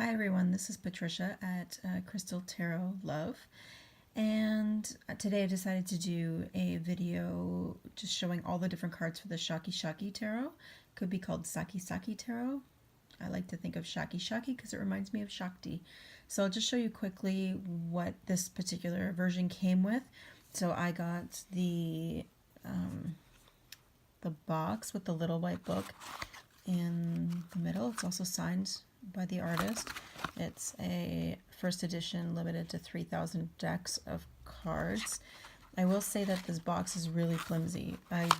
Hi everyone, this is Patricia at Crystal Tarot Love, and today I decided to do a video just showing all the different cards for the Sakki-Sakki Tarot. Could be called Sakki-Sakki Tarot. I like to think of Sakki-Sakki because it reminds me of Shakti. So I'll just show you quickly what this particular version came with. So I got the box with the little white book in the middle. It's also signed by the artist. It's a first edition limited to 3,000 decks of cards. I will say that this box is really flimsy. It's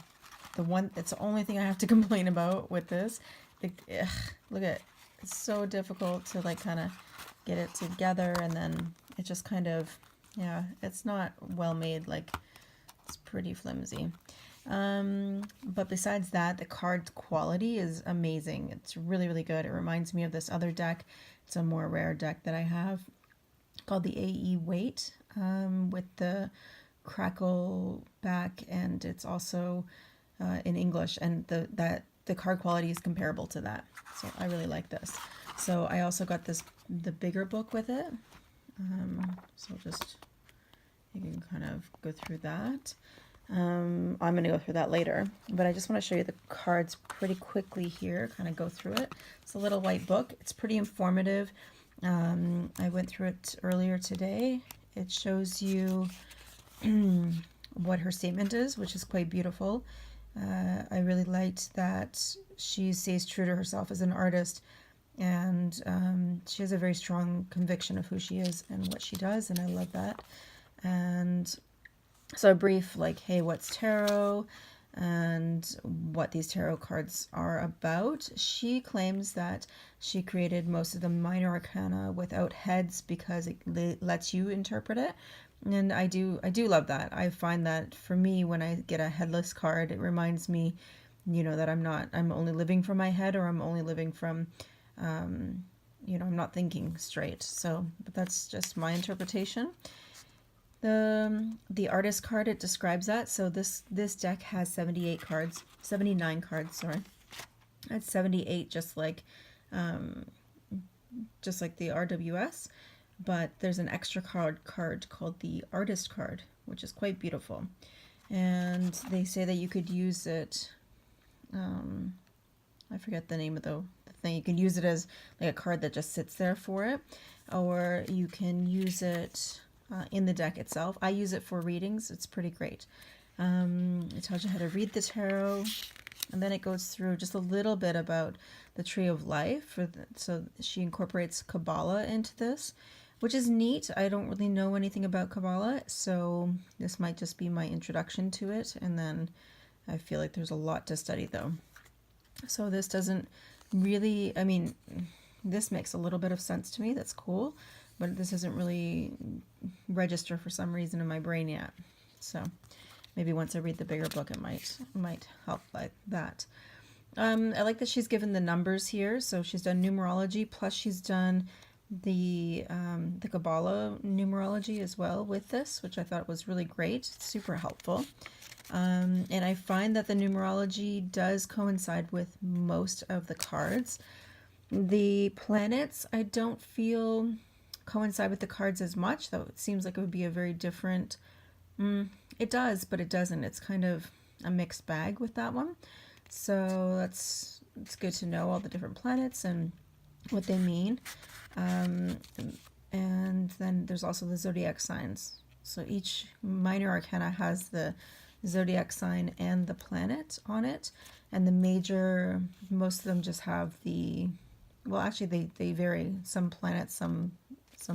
the only thing I have to complain about with this. Look at it. It's so difficult to kind of get it together, and then it just kind of, yeah, it's not well made. It's pretty flimsy. But besides that, the card quality is amazing. It's really, really good. It reminds me of this other deck. It's a more rare deck that I have called the AE Weight, with the crackle back, and it's also in English, and the card quality is comparable to that. So I really like this. So I also got the bigger book with it. So you can kind of go through that. I'm going to go through that later, but I just want to show you the cards pretty quickly here, kind of go through it. It's a little white book. It's pretty informative. I went through it earlier today. It shows you what her statement is, which is quite beautiful. I really liked that she stays true to herself as an artist, and she has a very strong conviction of who she is and what she does, and I love that. And so a brief, hey, what's tarot and what these tarot cards are about. She claims that she created most of the minor arcana without heads because it lets you interpret it. And I do love that. I find that for me, when I get a headless card, it reminds me, that I'm only living from my head, or I'm only living from, I'm not thinking straight. So, but that's just my interpretation. The artist card, it describes that. So this deck has 79 cards, sorry. That's 78, just like the RWS, but there's an extra card called the artist card, which is quite beautiful. And they say that you could use it, I forget the name of the thing. You can use it as a card that just sits there for it, or you can use it in the deck itself. I use it for readings. It's pretty great. It tells you how to read the tarot, and then it goes through just a little bit about the tree of life. So she incorporates Kabbalah into this, which is neat. I don't really know anything about Kabbalah, so this might just be my introduction to it, and then I feel like there's a lot to study though. So this doesn't really, this makes a little bit of sense to me. That's cool, but this doesn't really register for some reason in my brain yet. So maybe once I read the bigger book, it might help like that. I like that she's given the numbers here. So she's done numerology, plus she's done the Kabbalah numerology as well with this, which I thought was really great. It's super helpful. And I find that the numerology does coincide with most of the cards. The planets, I don't feel coincide with the cards as much, though it seems like it would be a very different, it does, but it doesn't. It's kind of a mixed bag with that one. So it's good to know all the different planets and what they mean. And then there's also the zodiac signs. So each minor arcana has the zodiac sign and the planet on it, and the major, most of them just have actually they vary, some planets, some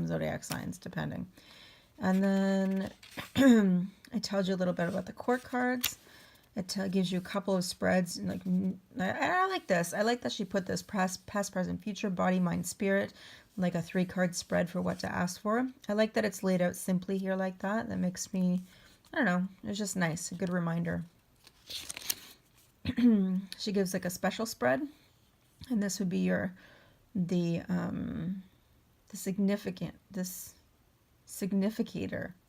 zodiac signs, depending. And then it tells you a little bit about the court cards. It gives you a couple of spreads. I like this. I like that she put this past, present, future, body, mind, spirit, like a 3-card spread for what to ask for. I like that it's laid out simply here like that. That makes me, I don't know, it's just nice, a good reminder. She gives a special spread, and this would be the significator.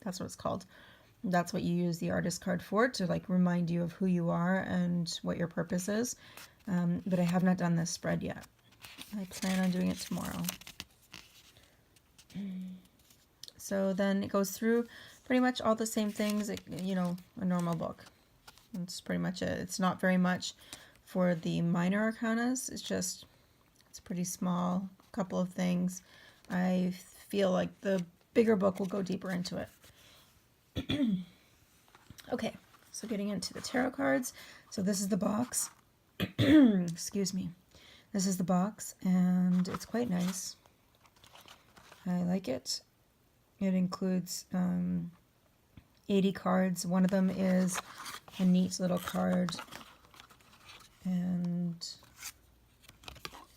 That's what it's called. That's what you use the artist card for, to remind you of who you are and what your purpose is. But I have not done this spread yet. I plan on doing it tomorrow. So then it goes through pretty much all the same things, you know, a normal book. That's pretty much it. It's not very much for the minor arcanas. It's pretty small, couple of things. I feel like the bigger book will go deeper into it. Okay, so getting into the tarot cards. So this is the box. Excuse me. This is the box, and it's quite nice. I like it. It includes 80 cards. One of them is a neat little card, and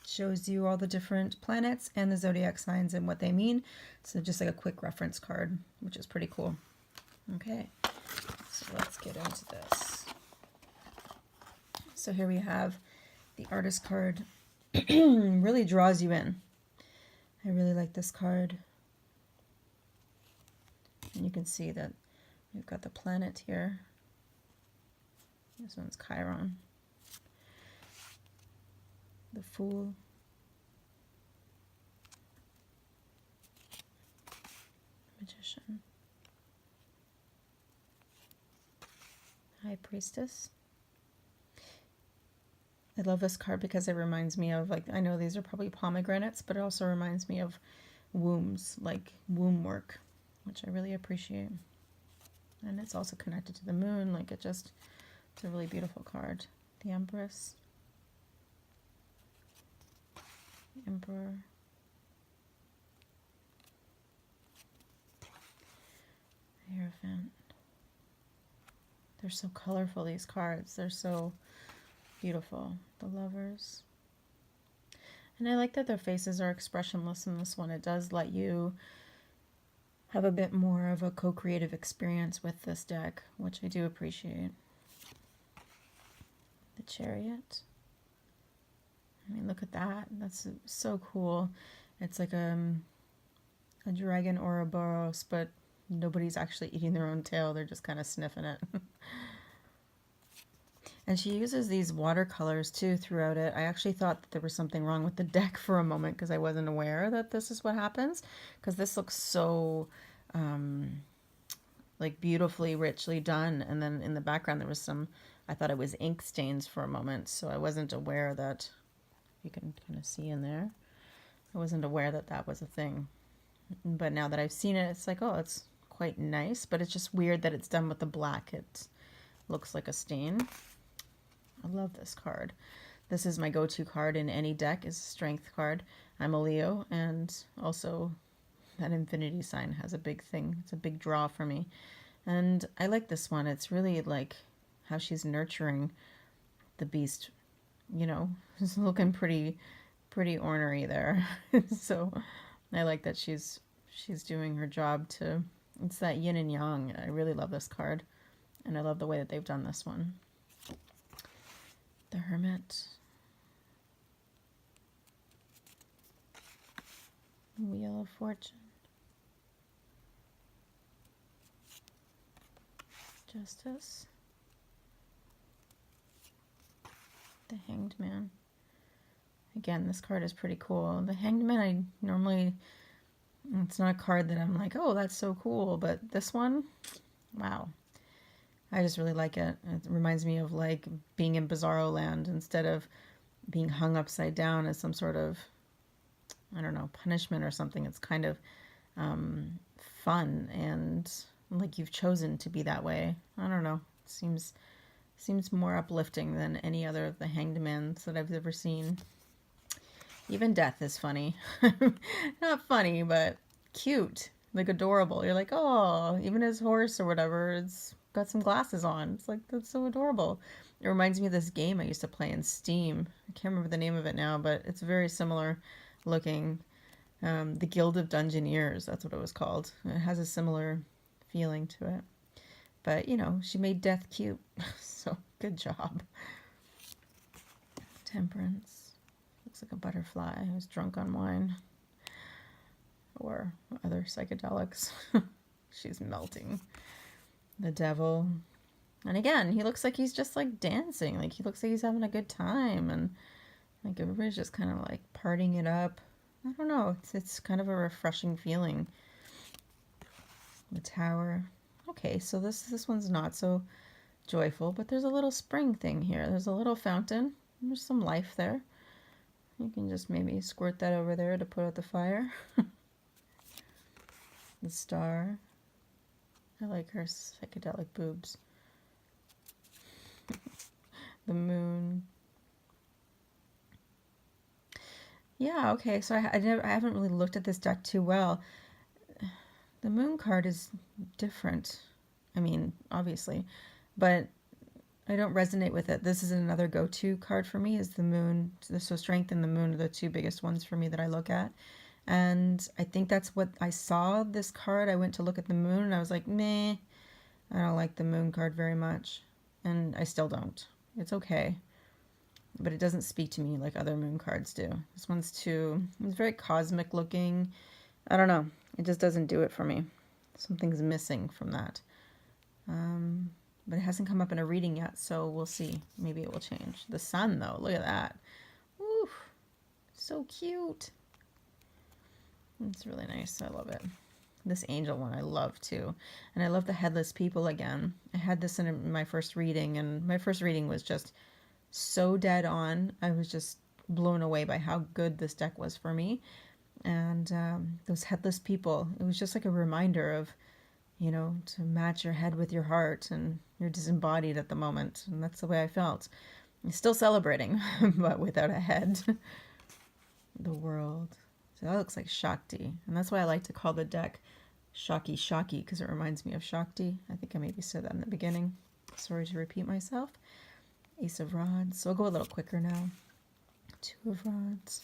shows you all the different planets and the zodiac signs and what they mean. So just like a quick reference card, which is pretty cool. Okay, so let's get into this. So here we have the artist card. Really draws you in. I really like this card. And you can see that we've got the planet here. This one's Chiron. The Fool. Magician. High Priestess. I love this card because it reminds me of, like, I know these are probably pomegranates, but it also reminds me of wombs, like womb work, which I really appreciate. And it's also connected to the moon, like it's a really beautiful card. The Empress. The Emperor. The Hierophant. They're so colorful, these cards. They're so beautiful. The Lovers. And I like that their faces are expressionless in this one. It does let you have a bit more of a co-creative experience with this deck, which I do appreciate. The Chariot. I mean, look at that. That's so cool. It's like a dragon Ouroboros, but nobody's actually eating their own tail. They're just kind of sniffing it. And she uses these watercolors too throughout it. I actually thought that there was something wrong with the deck for a moment because I wasn't aware that this is what happens. Because this looks so like beautifully, richly done. And then in the background there was some, I thought it was ink stains for a moment. So I wasn't aware that, you can kind of see in there, I wasn't aware that that was a thing. But now that I've seen it, it's like, oh, it's quite nice. But it's just weird that it's done with the black. It looks like a stain. I love this card. This is my go-to card in any deck, is a strength card. I'm a Leo, and also that infinity sign has a big thing. It's a big draw for me. And I like this one. It's really like how she's nurturing the beast, you know. It's looking pretty ornery there. So I like that she's doing her job to, it's that yin and yang. I really love this card, and I love the way that they've done this one. The Hermit. Wheel of Fortune. Justice. The Hanged Man. Again, this card is pretty cool. The Hanged Man, I normally, it's not a card that I'm like, oh, that's so cool. But this one, wow. I just really like it. It reminds me of like being in Bizarro Land instead of being hung upside down as some sort of, I don't know, punishment or something. It's kind of fun and like you've chosen to be that way. I don't know. It seems more uplifting than any other of the Hanged Mans that I've ever seen. Even Death is funny. Not funny, but cute. Like adorable. You're like, oh, even his horse or whatever, it's got some glasses on. It's like, that's so adorable. It reminds me of this game I used to play in Steam. I can't remember the name of it now, but it's very similar looking. The Guild of Dungeoneers, that's what it was called. It has a similar feeling to it. But, you know, she made Death cute. So, good job. Temperance. Looks like a butterfly who's drunk on wine. Or other psychedelics. She's melting. The Devil. And again, he looks like he's just like dancing. Like he looks like he's having a good time. And like everybody's just kind of like partying it up. I don't know. It's kind of a refreshing feeling. The Tower. Okay, so this one's not so joyful, but there's a little spring thing here. There's a little fountain. There's some life there. You can just maybe squirt that over there to put out the fire. The Star. I like her psychedelic boobs. The Moon. Yeah, okay, so I haven't really looked at this deck too well. The Moon card is different. I mean, obviously, but I don't resonate with it. This is another go-to card for me, is the Moon. So Strength and the Moon are the two biggest ones for me that I look at. And I think that's what I saw this card. I went to look at the Moon and I was like, meh, I don't like the Moon card very much. And I still don't. It's okay. But it doesn't speak to me like other Moon cards do. This one's it's very cosmic looking. I don't know. It just doesn't do it for me. Something's missing from that. But it hasn't come up in a reading yet, so we'll see. Maybe it will change. The Sun, though, look at that. Woo, so cute. It's really nice. I love it. This angel one I love too. And I love the headless people again. I had this in my first reading, and my first reading was just so dead on. I was just blown away by how good this deck was for me. And those headless people, it was just like a reminder of, you know, to match your head with your heart, and you're disembodied at the moment. And that's the way I felt. I'm still celebrating, but without a head. The World. So that looks like Shakti. And that's why I like to call the deck Sakki-Sakki, because it reminds me of Shakti. I think I maybe said that in the beginning. Sorry to repeat myself. Ace of Rods. So I'll go a little quicker now. 2 of Rods.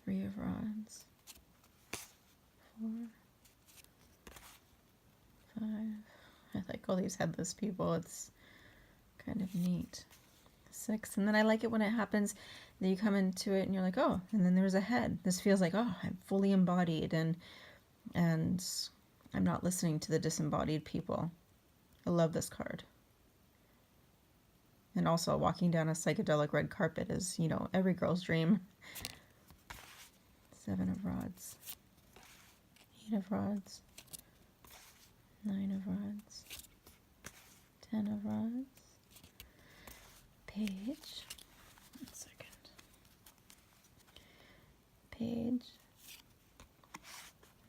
3 of Rods. 4. 5. I like all these headless people. It's kind of neat. 6. And then I like it when it happens that you come into it and you're like, oh, and then there's a head. This feels like, oh, I'm fully embodied, and I'm not listening to the disembodied people. I love this card. And also, walking down a psychedelic red carpet is, you know, every girl's dream. 7 of Rods. 8 of Rods. 9 of Rods. 10 of Rods. Page. 1 second. Page.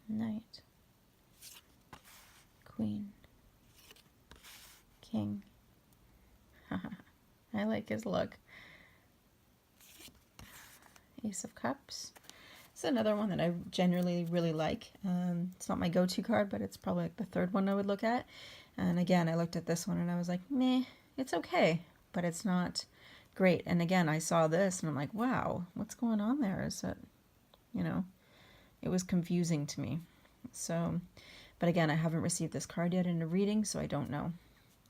Knight. Queen. King. I like his look. Ace of Cups. It's another one that I generally really like. It's not my go-to card, but it's probably like the third one I would look at. And again, I looked at this one and I was like, meh, it's okay, but it's not great. And again, I saw this and I'm like, wow, what's going on there? Is it, you know, it was confusing to me. So, but again, I haven't received this card yet in a reading, so I don't know.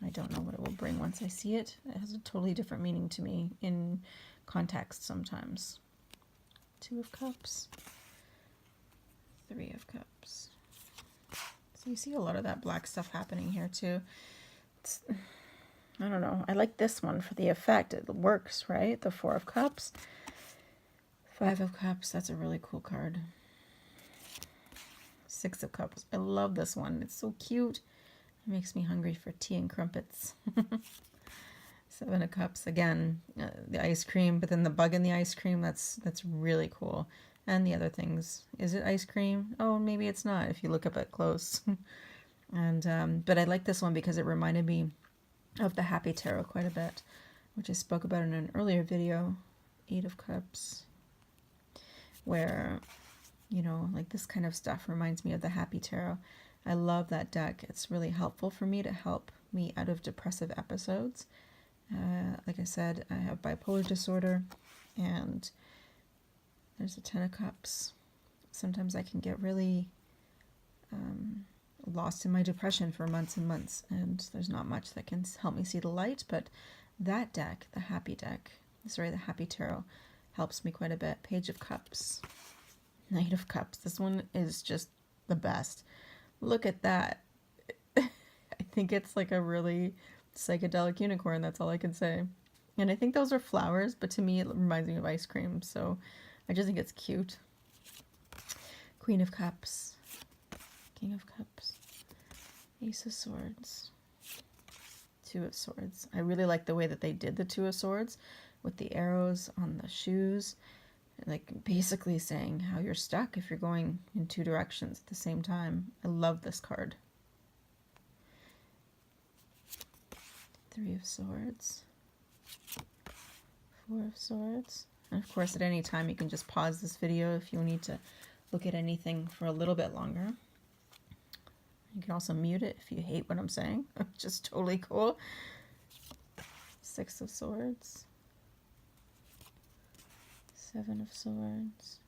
I don't know what it will bring once I see it. It has a totally different meaning to me in context sometimes. 2 of Cups. 3 of Cups. So you see a lot of that black stuff happening here too. I don't know. I like this one for the effect. It works, right? The 4 of Cups. 5 of Cups. That's a really cool card. 6 of Cups. I love this one. It's so cute. It makes me hungry for tea and crumpets. 7 of Cups. Again, the ice cream, but then the bug in the ice cream, that's really cool. And the other things. Is it ice cream? Oh, maybe it's not if you look up it close. And but I like this one because it reminded me of the Happy Tarot quite a bit, which I spoke about in an earlier video. 8 of Cups. Where, you know, like this kind of stuff reminds me of the Happy Tarot. I love that deck. It's really helpful for me to help me out of depressive episodes. Like I said, I have bipolar disorder, and there's a 10 of Cups. Sometimes I can get really lost in my depression for months and months, and there's not much that can help me see the light, but that deck, the Happy Tarot, helps me quite a bit. Page of Cups. Knight of Cups. This one is just the best. Look at that. I think it's like a really psychedelic unicorn. That's all I can say. And I think those are flowers, but to me it reminds me of ice cream. So I just think it's cute. Queen of Cups. King of Cups, Ace of Swords, Two of Swords. I really like the way that they did the Two of Swords with the arrows on the shoes. Like basically saying how you're stuck if you're going in two directions at the same time. I love this card. Three of Swords, Four of Swords. And of course, at any time you can just pause this video if you need to look at anything for a little bit longer. You can also mute it if you hate what I'm saying, which is totally cool. Six of Swords, Seven of Swords,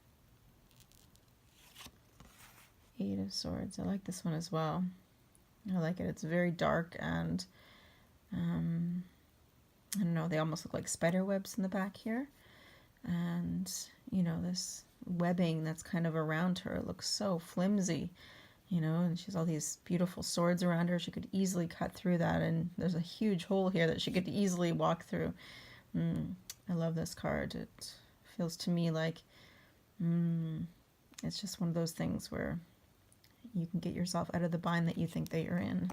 Eight of Swords. I like this one as well. I like it. It's very dark and I don't know, they almost look like spider webs in the back here. And, you know, this webbing that's kind of around her looks so flimsy, you know, and she's all these beautiful swords around her. She could easily cut through that, and there's a huge hole here that she could easily walk through. I love this card. It feels to me like it's just one of those things where you can get yourself out of the bind that you think that you're in.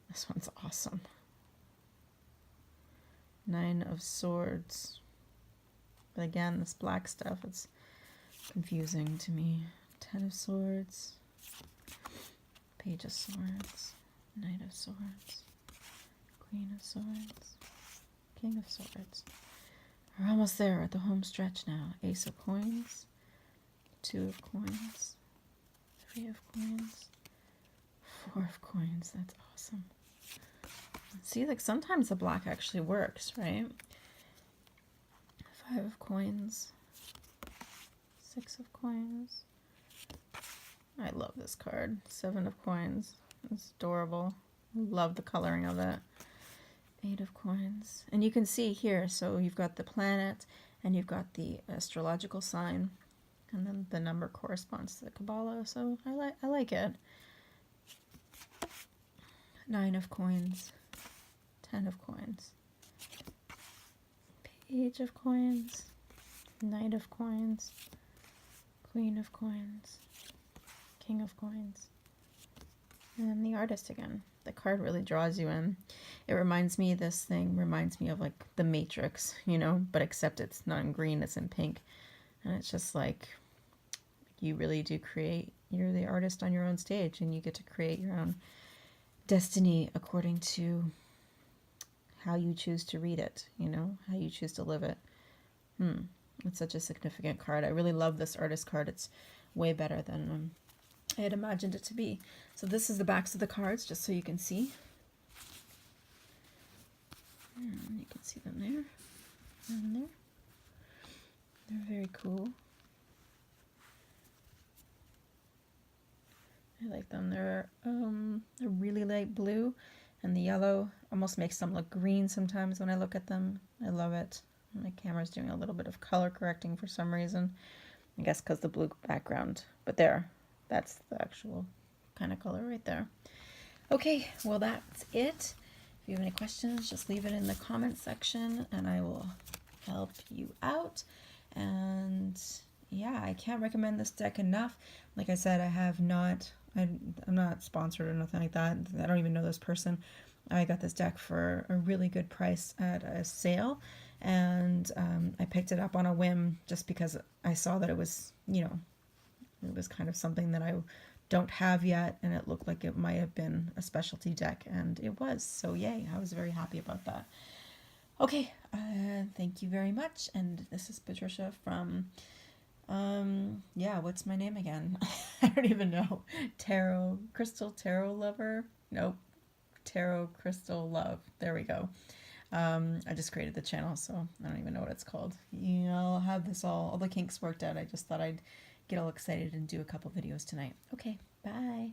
This one's awesome. Nine of Swords. But again, this black stuff, it's confusing to me. Ten of Swords. Page of Swords. Knight of Swords. Queen of Swords. King of Swords. We're almost there at the home stretch now. Ace of Coins. Two of Coins. Three of Coins. Four of Coins. That's awesome. See, like sometimes the black actually works, right? Five of Coins. Six of Coins. I love this card. Seven of Coins. It's adorable. Love the coloring of it. Eight of Coins. And you can see here, so you've got the planet and you've got the astrological sign, and then the number corresponds to the Kabbalah, so I like it. Nine of Coins. Ten of Coins. Page of Coins. Knight of Coins. Queen of Coins. King of Coins. And then the Artist again. The card really draws you in. It reminds me, this thing reminds me of like the Matrix, you know, but except it's not in green, it's in pink. And it's just like, you really do create, you're the artist on your own stage, and you get to create your own destiny according to how you choose to read it, you know, how you choose to live it. It's such a significant card. I really love this artist card. It's way better than I had imagined it to be. So this is the backs of the cards, just so you can see. And you can see them there and there. They're very cool. I like them. They're a really light blue, and the yellow almost makes them look green sometimes when I look at them. I love it. My camera's doing a little bit of color correcting for some reason. I guess because the blue background. But there, that's the actual kind of color right there. Okay, well that's it. If you have any questions, just leave it in the comment section and I will help you out. And yeah, I can't recommend this deck enough. Like I said, I'm not sponsored or nothing like that. I don't even know this person. I got this deck for a really good price at a sale, and I picked it up on a whim just because I saw that it was, you know, it was kind of something that I don't have yet, and it looked like it might have been a specialty deck, and it was. So yay, I was very happy about that. Okay, thank you very much, and this is Patricia from yeah, what's my name again? I don't even know. Crystal Tarot Lover? Nope. Tarot Crystal Love. There we go. I just created the channel, so I don't even know what it's called. You know, I'll have this all the kinks worked out. I just thought I'd get all excited and do a couple videos tonight. Okay, bye.